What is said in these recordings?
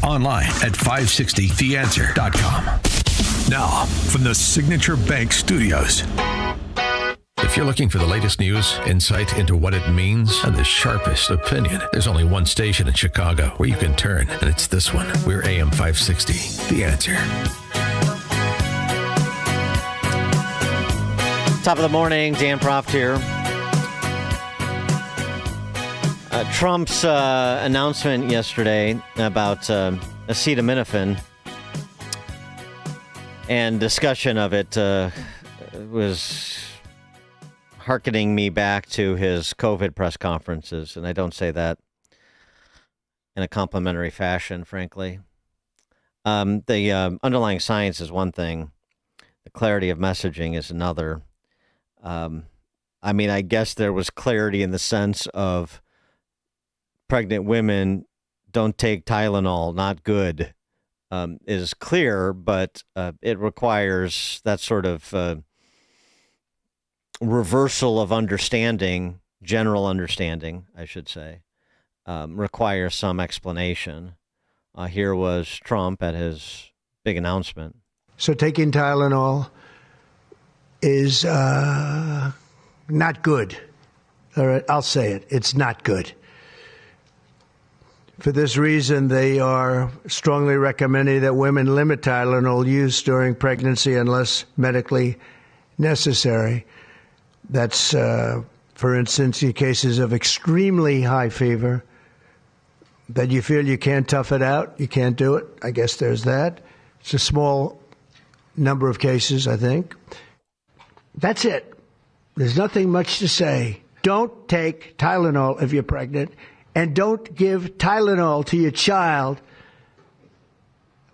online at 560theanswer.com. Now, from the Signature Bank Studios. If you're looking for the latest news, insight into what it means, and the sharpest opinion, there's only one station in Chicago where you can turn, and it's this one. We're AM 560, The Answer. Top of the morning, Dan Proft here. Trump's announcement yesterday about acetaminophen and discussion of it was hearkening me back to his COVID press conferences, and I don't say that in a complimentary fashion, frankly. The underlying science is one thing. The clarity of messaging is another. I guess there was clarity in the sense of pregnant women don't take Tylenol, not good, is clear, but it requires that sort of reversal of understanding, general understanding, I should say, requires some explanation. Here was Trump at his big announcement. So taking Tylenol is not good. All right, I'll say it. It's not good. For this reason, they are strongly recommending that women limit Tylenol use during pregnancy unless medically necessary. That's, for instance, in cases of extremely high fever, that you feel you can't tough it out, you can't do it. I guess there's that. It's a small number of cases, I think. That's it. There's nothing much to say. Don't take Tylenol if you're pregnant, and don't give Tylenol to your child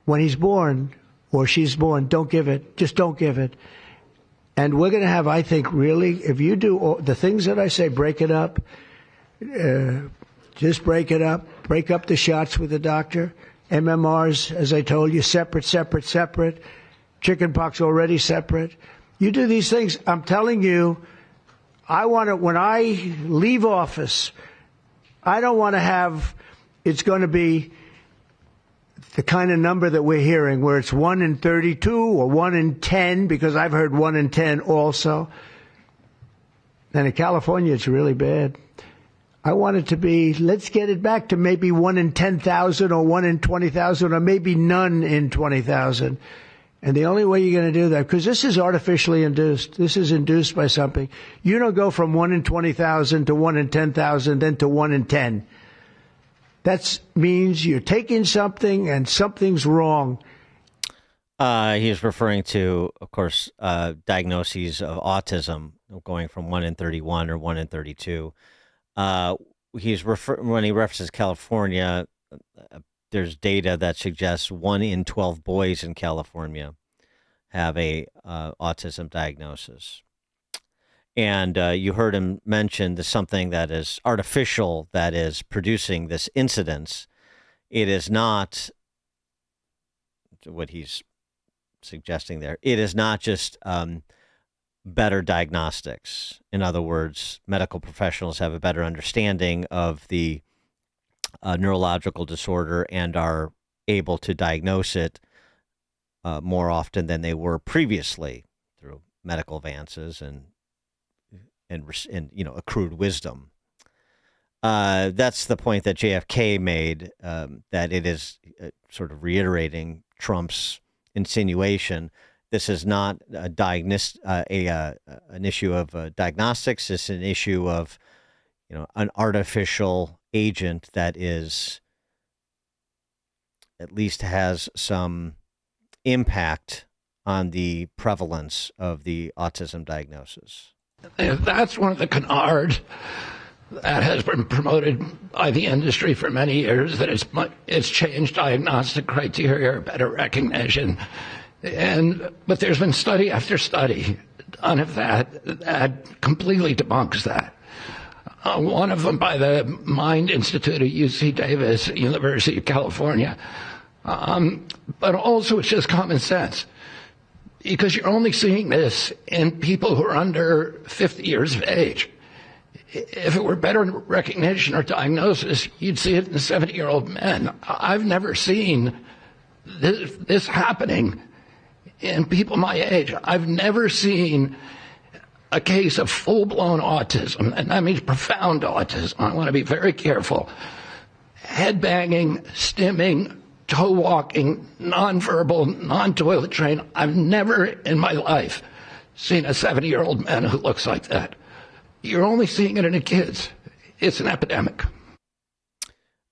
when he's born or she's born. Don't give it. Just don't give it. And we're going to have, I think, really, if you do all the things that I say, break it up, just break it up, break up the shots with the doctor. MMRs, as I told you, separate. Chickenpox already separate. You do these things. I'm telling you, I want to, when I leave office, I don't want to have, it's going to be the kind of number that we're hearing where it's 1 in 32 or 1 in 10, because I've heard 1 in 10 also. And in California, it's really bad. I want it to be, let's get it back to maybe 1 in 10,000 or 1 in 20,000 or maybe none in 20,000. And the only way you're going to do that, because this is artificially induced. This is induced by something. You don't go from 1 in 20,000 to 1 in 10,000, then to 1 in 10. That means you're taking something and something's wrong. He's referring to, of course, diagnoses of autism going from 1 in 31 or 1 in 32. When he references California, there's data that suggests 1 in 12 boys in California have a autism diagnosis. And you heard him mention something that is artificial that is producing this incidence. It is not what he's suggesting there. It is not just better diagnostics. In other words, medical professionals have a better understanding of the neurological disorder and are able to diagnose it more often than they were previously through medical advances and accrued wisdom. That's the point that JFK made, that it is sort of reiterating Trump's insinuation. This is not an issue of diagnostics. This is an issue of an artificial agent that is at least has some impact on the prevalence of the autism diagnosis. That's one of the canards that has been promoted by the industry for many years, that it's changed diagnostic criteria, better recognition. But there's been study after study done of that completely debunks that. One of them by the Mind Institute at UC Davis, University of California. But also it's just common sense, because you're only seeing this in people who are under 50 years of age. if it were better recognition or diagnosis, you'd see it in 70-year-old men. I've never seen this happening in people my age. I've never seen a case of full-blown autism, and that means profound autism. I want to be very careful. Head banging, stimming, toe walking, nonverbal, non-toilet trained. I've never in my life seen a 70-year-old man who looks like that. You're only seeing it in the kids. It's an epidemic.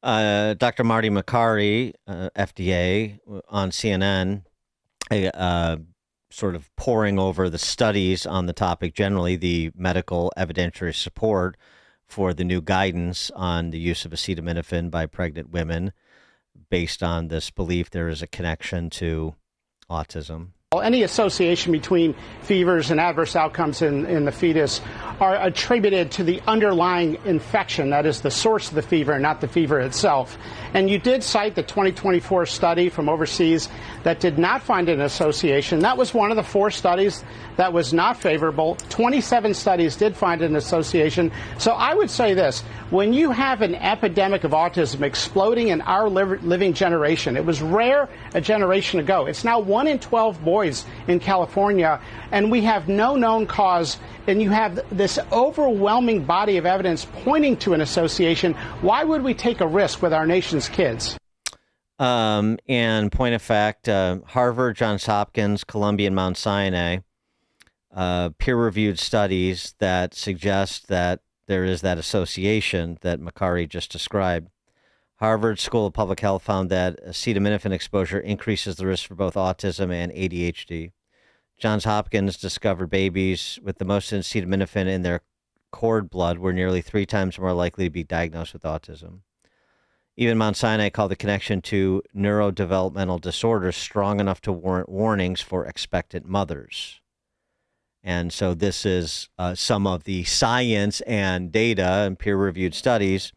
Dr. Marty Makary, FDA, on CNN, sort of poring over the studies on the topic generally, the medical evidentiary support for the new guidance on the use of acetaminophen by pregnant women based on this belief there is a connection to autism. Any association between fevers and adverse outcomes in the fetus are attributed to the underlying infection, that is the source of the fever, not the fever itself. And you did cite the 2024 study from overseas that did not find an association. That was one of the 4 studies that was not favorable. 27 studies did find an association. So I would say this, when you have an epidemic of autism exploding in our living generation, it was rare a generation ago. It's now 1 in 12 boys in California, and we have no known cause, and you have this overwhelming body of evidence pointing to an association. Why would we take a risk with our nation's kids? And point of fact, Harvard, Johns Hopkins, Columbia, and Mount Sinai, peer-reviewed studies that suggest that there is that association that Makary just described. Harvard School of Public Health found that acetaminophen exposure increases the risk for both autism and ADHD. Johns Hopkins discovered babies with the most acetaminophen in their cord blood were nearly 3 times more likely to be diagnosed with autism. Even Mount Sinai called the connection to neurodevelopmental disorders strong enough to warrant warnings for expectant mothers. And so this is some of the science and data and peer-reviewed studies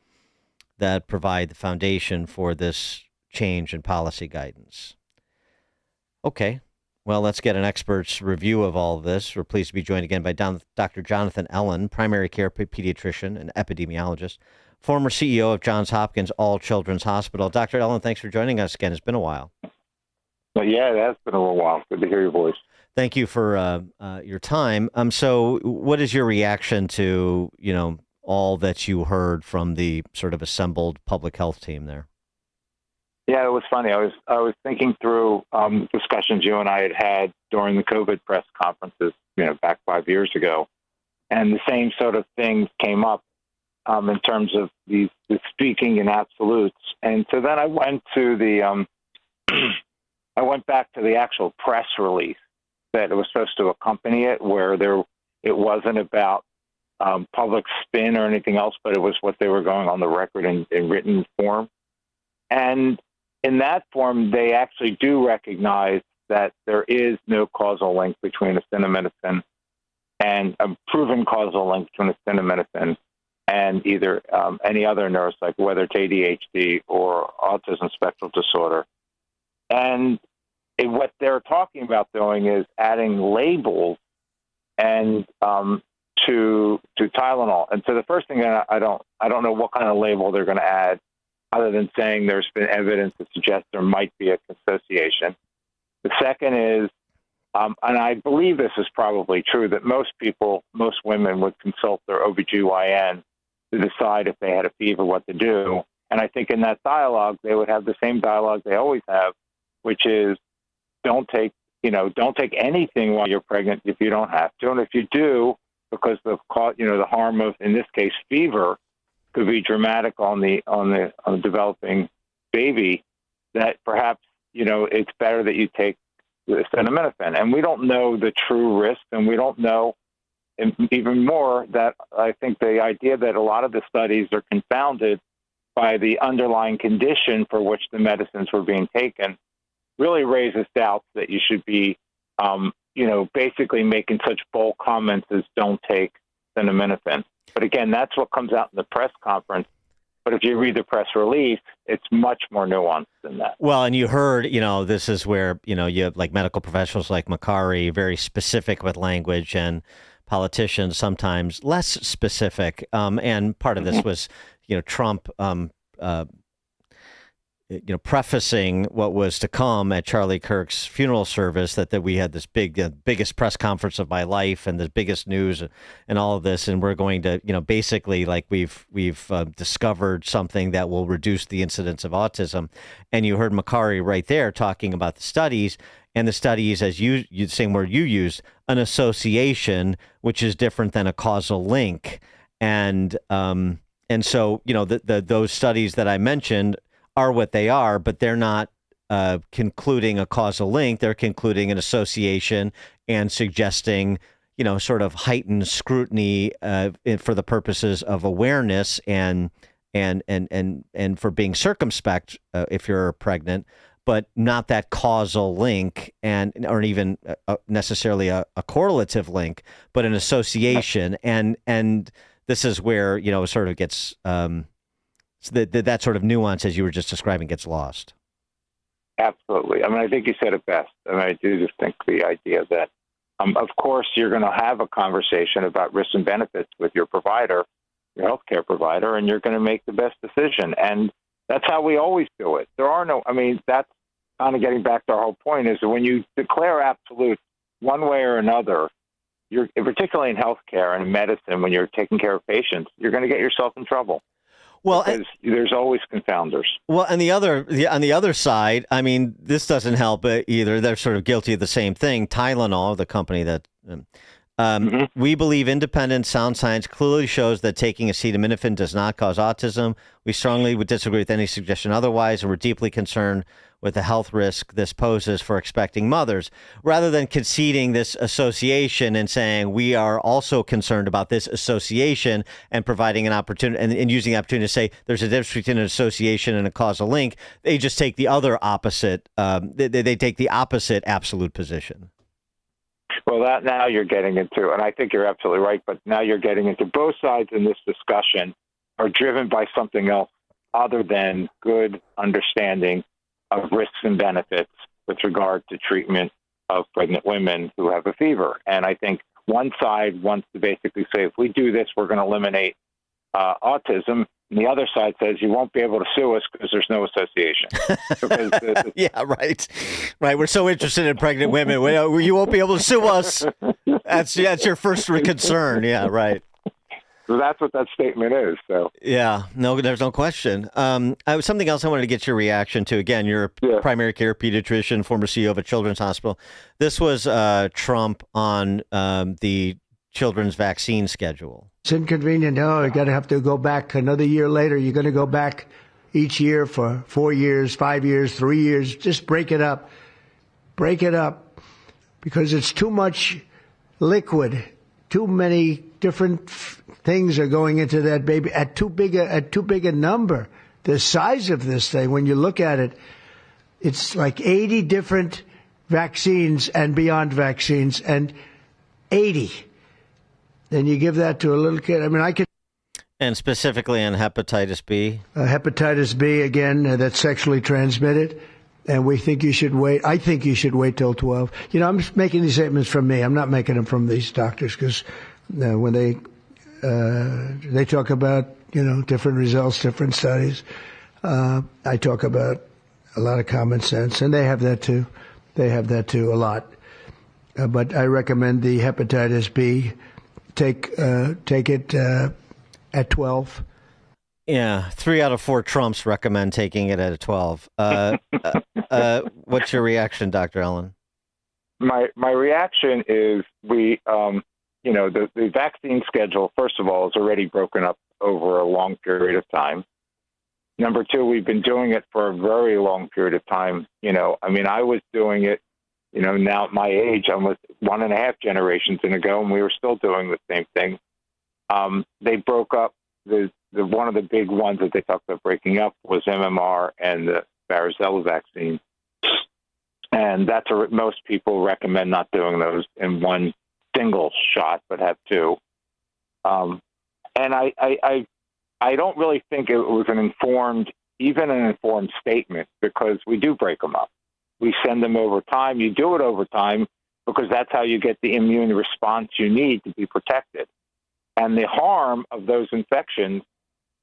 that provide the foundation for this change in policy guidance. Okay, well, let's get an expert's review of all of this. We're pleased to be joined again by Dr. Jonathan Ellen, primary care pediatrician and epidemiologist, former CEO of Johns Hopkins All Children's Hospital. Dr. Ellen, thanks for joining us again. It's been a while. Well, yeah, it has been a little while. Good to hear your voice. Thank you for your time. So what is your reaction to, all that you heard from the sort of assembled public health team there? Yeah, it was funny. I was thinking through discussions you and I had during the COVID press conferences, back 5 years ago, and the same sort of things came up in terms of the speaking in absolutes. And so then I went to I went back to the actual press release that it was supposed to accompany it, where it wasn't about public spin or anything else, but it was what they were going on the record in written form. And in that form, they actually do recognize that there is no causal link between acetaminophen and a proven causal link between acetaminophen and either any other neuropsych, whether it's ADHD or autism spectrum disorder. And what they're talking about doing is adding labels and to Tylenol. And so the first thing that I don't know what kind of label they're going to add, other than saying there's been evidence to suggest there might be a association. The second is, and I believe this is probably true, that most women would consult their OBGYN to decide if they had a fever, what to do. And I think in that dialogue, they would have the same dialogue they always have, which is don't take anything while you're pregnant if you don't have to. And if you do, because the harm of, in this case, fever could be dramatic on the developing baby, that perhaps, it's better that you take the acetaminophen. And we don't know the true risk, and we don't know, and even more, that I think the idea that a lot of the studies are confounded by the underlying condition for which the medicines were being taken really raises doubts that you should be, basically making such bold comments as don't take acetaminophen. But again, that's what comes out in the press conference. But if you read the press release, it's much more nuanced than that. Well, and you heard, this is where, you have like medical professionals like Makary, very specific with language, and politicians, sometimes less specific. And part of this was, Trump, prefacing what was to come at Charlie Kirk's funeral service, that we had this biggest press conference of my life and the biggest news and all of this, and we're going to, basically, like, we've discovered something that will reduce the incidence of autism. And you heard Makari right there talking about the studies, and the studies, as you the same word you used, an association, which is different than a causal link. And so, those studies that I mentioned are what they are, but they're not concluding a causal link. They're concluding an association and suggesting, sort of heightened scrutiny for the purposes of awareness and for being circumspect if you're pregnant, but not that causal link or even necessarily a correlative link, but an association. And this is where, it sort of gets that sort of nuance, as you were just describing, gets lost. Absolutely. I mean, I think you said it best. I mean, I do just think the idea that, of course, you're going to have a conversation about risks and benefits with your provider, your healthcare provider, and you're going to make the best decision. And that's how we always do it. That's kind of getting back to our whole point, is that when you declare absolutes one way or another, you're, particularly in healthcare and in medicine, when you're taking care of patients, you're going to get yourself in trouble. Well, because there's always confounders. Well, and on the other side, I mean, this doesn't help either. They're sort of guilty of the same thing. Tylenol, the company that we believe independent sound science clearly shows that taking acetaminophen does not cause autism. We strongly would disagree with any suggestion otherwise, and we're deeply concerned with the health risk this poses for expecting mothers. Rather than conceding this association and saying we are also concerned about this association and providing an opportunity and using the opportunity to say there's a difference between an association and a causal link, they just take the other opposite. They take the opposite absolute position. Well, that now you're getting into, and I think you're absolutely right, but now you're getting into both sides in this discussion are driven by something else other than good understanding of risks and benefits with regard to treatment of pregnant women who have a fever. And I think one side wants to basically say, if we do this, we're going to eliminate autism. And the other side says you won't be able to sue us because there's no association. Yeah, right. Right. We're so interested in pregnant women. You won't be able to sue us. That's your first concern. Yeah, right. So that's what that statement is. So yeah, no, there's no question. Something else I wanted to get your reaction to. Again, you're a primary care pediatrician, former CEO of a children's hospital. This was Trump on the children's vaccine schedule. It's inconvenient. No, you're going to have to go back another year later. You're going to go back each year for 4 years, 5 years, 3 years. Just break it up. Break it up because it's too much liquid. Too many different things are going into that baby at too big a number. The size of this thing, when you look at it, it's like 80 different vaccines and beyond vaccines, and 80. Then you give that to a little kid. I mean, I could. And specifically on hepatitis B? Hepatitis B, again, that's sexually transmitted. And we think you should wait. I think you should wait till 12. I'm just making these statements from me. I'm not making them from these doctors because when they talk about, different results, different studies, I talk about a lot of common sense. And they have that too. They have that too a lot. But I recommend the hepatitis B. Take it at 12. Yeah, 3 out of 4 Trumps recommend taking it at a 12. What's your reaction, Dr. Ellen? My reaction is the vaccine schedule, first of all, is already broken up over a long period of time. Number two, we've been doing it for a very long period of time. I was doing it, now at my age, almost 1.5 generations ago, and we were still doing the same thing. They broke up the one of the big ones that they talked about breaking up was MMR and the varicella vaccine. And most people recommend not doing those in one single shot, but have 2. And I don't really think it was an informed statement because we do break them up. We send them over time. You do it over time because that's how you get the immune response you need to be protected. And the harm of those infections,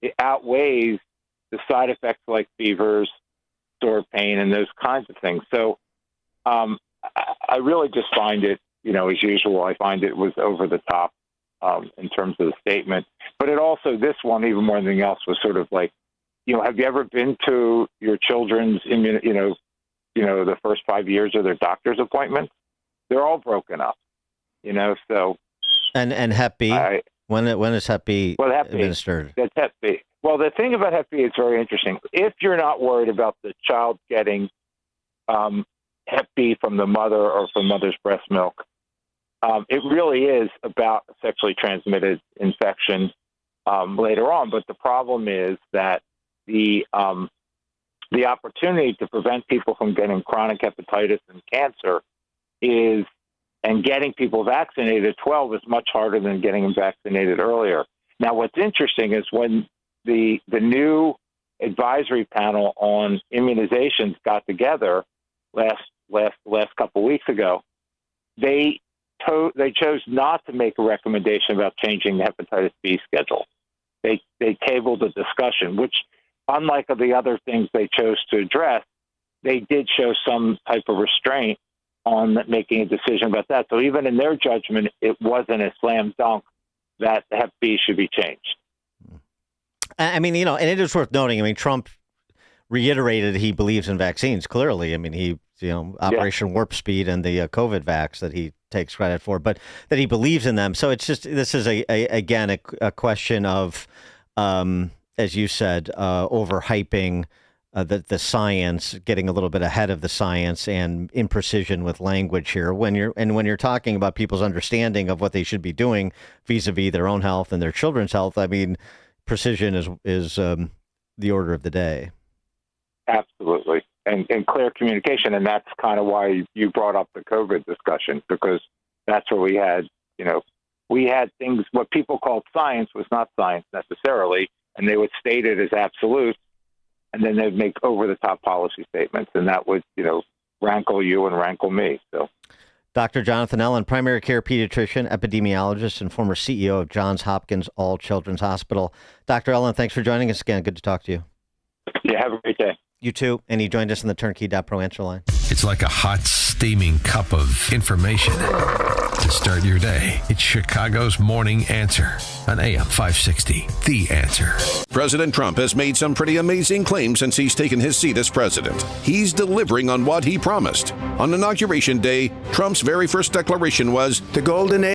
it outweighs the side effects like fevers, sore pain, and those kinds of things. So I really just find it, as usual, I find it was over the top in terms of the statement. But it also, this one, even more than anything else, was sort of like, have you ever been to your children's, the first 5 years of their doctor's appointments? They're all broken up, so. And Hep B? When is Hep B administered? That's Hep B. Well, the thing about Hep B is very interesting. If you're not worried about the child getting Hep B from the mother or from mother's breast milk, it really is about a sexually transmitted infection later on. But the problem is that the opportunity to prevent people from getting chronic hepatitis and cancer and getting people vaccinated at 12 is much harder than getting them vaccinated earlier. Now, what's interesting is when the new advisory panel on immunizations got together last couple of weeks ago, they chose not to make a recommendation about changing the hepatitis B schedule. They tabled a discussion, which, unlike the other things they chose to address, they did show some type of restraint on making a decision about that. So even in their judgment, it wasn't a slam dunk that Hep B should be changed. I mean, and it is worth noting, Trump reiterated he believes in vaccines, clearly. He, Operation Warp Speed and the COVID vax that he takes credit for, but that he believes in them. So it's just, this is again a question of, as you said, overhyping the science, getting a little bit ahead of the science, and imprecision with language here. When you're talking about people's understanding of what they should be doing vis-a-vis their own health and their children's health, precision is the order of the day. Absolutely, and clear communication, and that's kind of why you brought up the COVID discussion, because that's where we had things. What people called science was not science necessarily, and they would state it as absolute. And then they'd make over-the-top policy statements, and that would, rankle you and rankle me. So, Dr. Jonathan Ellen, primary care pediatrician, epidemiologist, and former CEO of Johns Hopkins All Children's Hospital. Dr. Ellen, thanks for joining us again. Good to talk to you. Yeah, have a great day. You too. And he joined us on the Turnkey.Pro answer line. It's like a hot, steaming cup of information to start your day. It's Chicago's Morning Answer on AM 560. The Answer. President Trump has made some pretty amazing claims since he's taken his seat as president. He's delivering on what he promised. On Inauguration Day, Trump's very first declaration was, The golden age